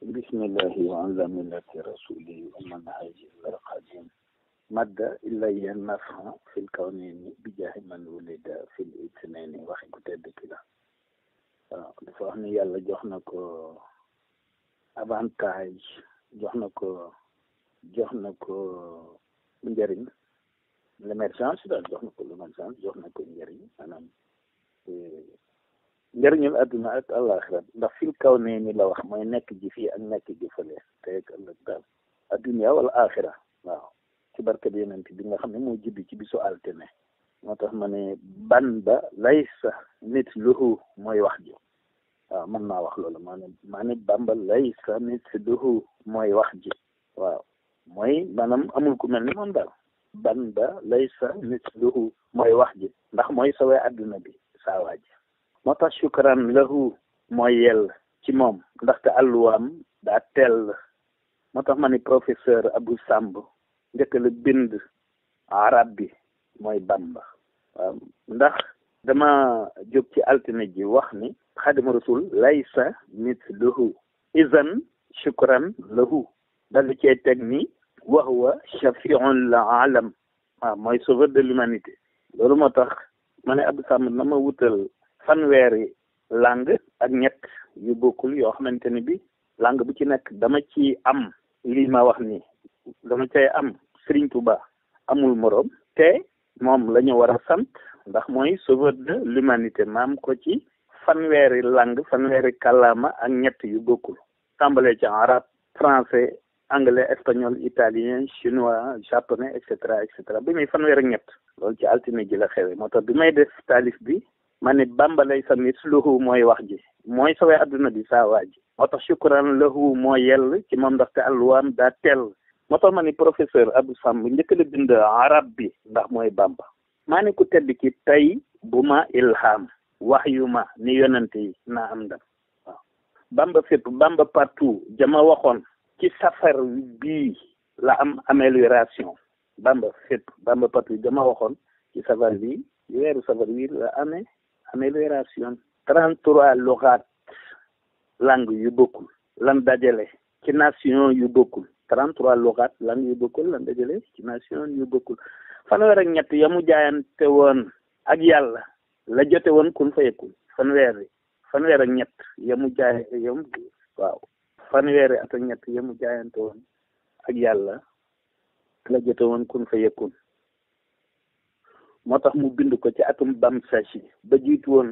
بسم الله وعلى ملة رسوله ومن هاج القديم مد إلي النفع في الكونين بجاه من ولد في الاثنين waxi ku tedd ki la waaw dafa wax ni yàlla jox na ko avantage jox na ko njëriñ l'émergence daal jox na ko l'émergence jox na ko njëriñ maanaam njëriñul àdduna ak àllaaxira ndax fil kaw nee ni la wax mooy nekk ji fii ak nekk ji fële te ak ëllëg daal adduna wala aaxira waaw ci barke bi yonent bi nga xam ne moo juddi ci bisu altine moo tax ma ne ban ba laysa nit luhu mooy wax ji waaw mën naa wax loolu maa ne Bamba laysa nit luhu mooy wax ji waaw mooy maanaam amul ku mel ni moom daal ban ba laysa nit luhu mooy wax ji ndax mooy sawee adduna bi saa waa ji moo tax shukran lahu mooy yell ci moom ndaxte àlluwaam daa tell moo tax ma ni professeur Abou Samb njëkk la bind arab bi mooy Bamba waaw ndax dama jóg ci altine ji wax ni xaadima rasul laysa mithluhu izan shukran lahu dal cee teg ni wa huwa shafi'un la alam waaw mooy sauveur de l'humanité loolu moo tax ma ne Abou Samb na ma wutal fanweeri langue ak ñett yu bokkul yoo xamante ni bi langue bu ci nekk dama ci am lii ma wax nii dama cay am Serigne Touba amul moroom te moom la ñu war a sant ndax mooy sauveur de l'humanité maam ko ci fanweeri langue fanweeri kàllaama ak ñett yu bokkul tàmbalee ci arabe français anglais espagnol italien chinois japonais et cetera bi muy fanweer ak ñett loolu ci altine ji la xewe moo tax bi may def taalif bi ma ne Bamba lay sa misluhu mooy wax ji mooy sawee adduna bi saa waa ji moo tax shukran lahu moo yell ci moom ndaxte alluwaam daa tell moo tax ma ni professeur Abou Samb njëkk la bind arab bi ndax mooy Bamba maa ne ku tedd ki tey bu ma ilham wax yu ma ni yonante yi naa am ndam waaw Bamba fépp Bamba partout jama waxoon ci safar bii la am amélioration Bamba fépp Bamba partout jama waxoon ci safar bii weeru safar bii la amee amélioration 33 lugaat langue yu bokkul lan dajale ci nation yu bokkul 33 lugaat langue yu bokkul lan dajale ci nation yu bokkul fanweer ak ñett ya mu jaayante woon ak yàlla la jote woon kun fayekul fanweer ak ñett ya mu fanweeri at ak ñett ya mu jaayante woon ak yàlla la jote woon kun fayekul moo tax mu bind ko ci atum bam sachi ba jiitu woon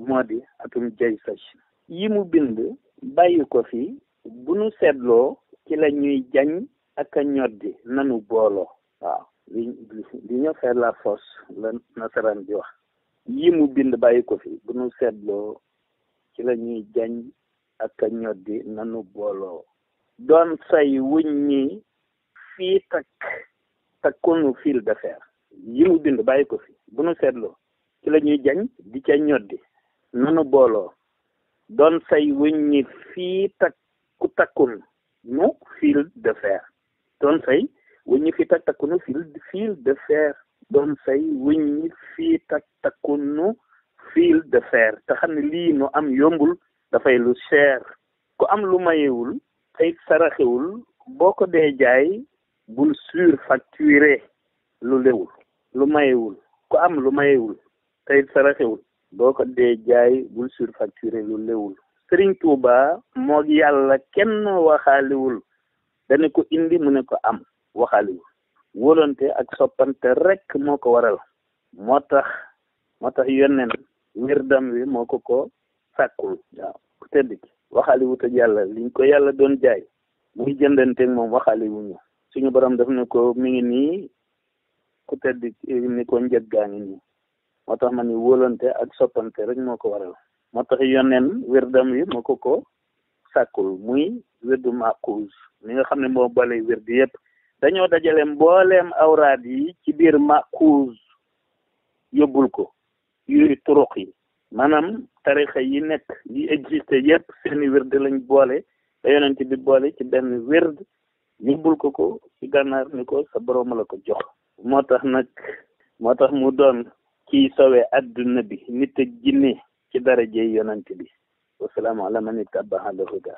moo di atum jay sachi yi mu bind bàyyi ko fi bu nu seetloo ci la ñuy jañ ak a ñoddi nanu booloo waaw li ñu faire la force la nasaraan bi wax yi mu bind bàyyi ko fi bu nu seetloo ci la ñuy jañ ak a ñoddi nanu booloo doon say wuñ ñi fii takkunu fil de fer yi mu bind bàyyi ko fi bu nu seetloo ci la ñuy jañ di ca ñoddi nanu booloo doon say wuñ ñi fii takkun nu fil de fer doon say wuñ ñi fii takkunu fil de fer doon say wuñ ñi fii takkunu fil de fer te xam ne lii nu am yombul dafay lu cher ku am lu mayewul tey saraxewul boo ko dee jaay bul surfacturé lu lewul lu mayewul ku am lu mayewul tey saraxewul boo ko dee jaay bul surfacturé lu lewul Serigne Touba moog yàlla kenn waxaaliwul dana ko indi mu ne ko am waxaaliwul wóolante ak soppante rek moo ko waral moo tax yónneen wirdam wi moo ko sàkkul waaw ku tedd ki waxaaliwut ak yàlla liñ ko yàlla doon jaay muy jëndanteeg moom waxaaliwuñu suñu borom def ne ko mi ngi nii ku tedd ni ko njëg gaa ngi nii moo tax ma ni wóolante ak soppante rek moo ko waral moo tax yónneen wirdam wi moo ko sàkkul muy wirdu maquuz mi nga xam ne moo boole wirdu yëpp dañoo dajale mbooleem awraad yi ci biir maquuz yóbbul ko yuy turuq yi maanaam tarixa yi nekk yi existé yëpp seeni wird lañ boole da yonent bi boole ci benn wird yóbbul ko ci gànnaar ni ko sa borom la ko jox moo tax mu doon kiy sowee adduna bi nit ak jinne ci darajey yonent bi wasalaamu ala man ittaba'a al-huda